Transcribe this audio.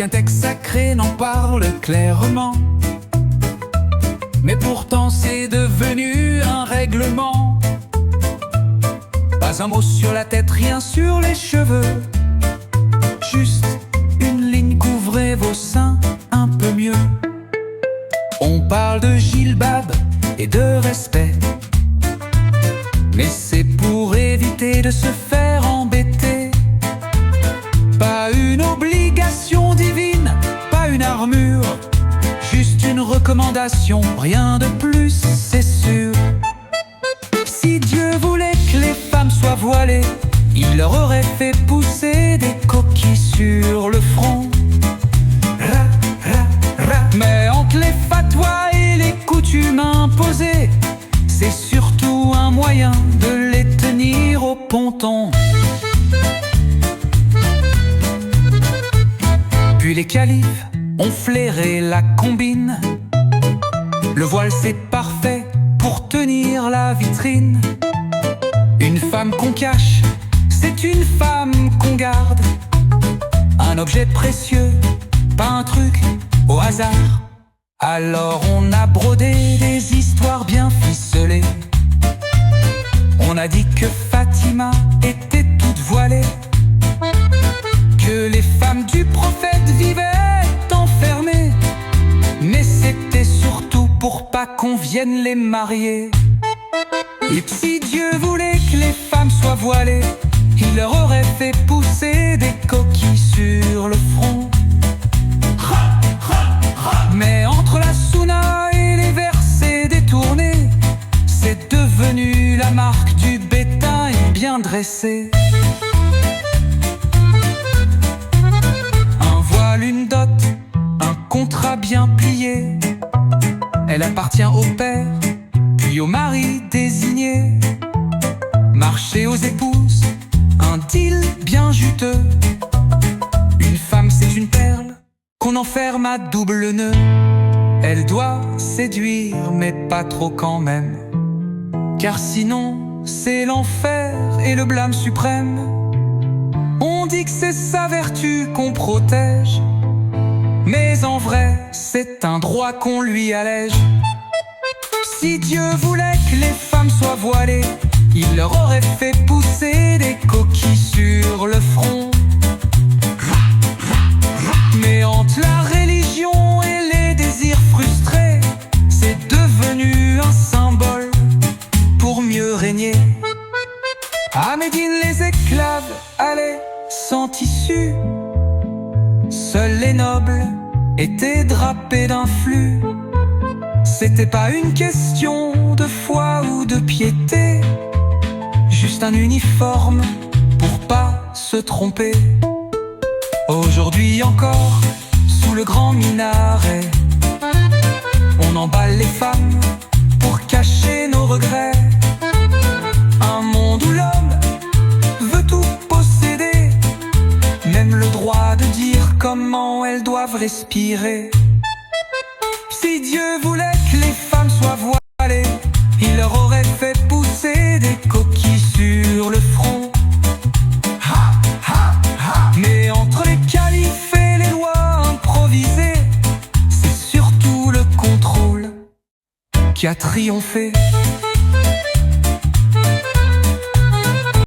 Aucun texte sacré n'en parle clairement, mais pourtant c'est devenu un règlement. Pas un mot sur la tête, rien sur les cheveux, juste une ligne, couvrez vos seins un peu mieux. On parle de gilbab et de respect, mais c'est pour éviter de se faire embêter. Pas une obligation divine, pas une armure, juste une recommandation, rien de plus, c'est sûr. Si Dieu voulait que les femmes soient voilées, il leur aurait fait pousser des coquilles sur le front. Mais entre les fatwas et les coutumes imposées, c'est surtout un moyen de les tenir au ponton. Puis les califes ont flairé la combine. Le voile c'est parfait pour tenir la vitrine. Une femme qu'on cache, c'est une femme qu'on garde. Un objet précieux, pas un truc au hasard. Alors on a brodé des histoires bien ficelées. On a dit que Fatima était toute voilée, que les femmes du prophète vivaient enfermées, mais c'était surtout pour pas qu'on vienne les marier. Et si Dieu voulait que les femmes soient voilées, il leur aurait fait pousser des coquilles sur le front. Mais entre la sunna et les versets détournés, c'est devenu la marque du bétail bien dressé. Un voile, une dot, un contrat bien plié, elle appartient au père, puis au mari désigné. Marché aux épouses, un deal bien juteux. Une femme c'est une perle qu'on enferme à double nœud. Elle doit séduire mais pas trop quand même, car sinon c'est l'enfer et le blâme suprême. On dit que c'est sa vertu qu'on protège, mais en vrai c'est un droit qu'on lui allège. Si Dieu voulait que les femmes soient voilées, il leur aurait fait pousser des coquilles sur le front. Mais entre la religion et les désirs frustrés, c'est devenu un symbole pour mieux régner. À Médine les esclaves allaient sans tissu, seuls les nobles étaient drapés d'un flux. C'était pas une question de foi ou de piété, juste un uniforme pour pas se tromper. Aujourd'hui encore, sous le grand minaret, on emballe les femmes pour cacher nos regrets. Un monde où l'homme veut tout posséder, même le droit de dire comment elles doivent respirer. Si Dieu voulait que les femmes soient voilées, il leur aurait fait pousser des coquilles sur le front. Mais entre les califes et les lois improvisées, c'est surtout le contrôle qui a triomphé.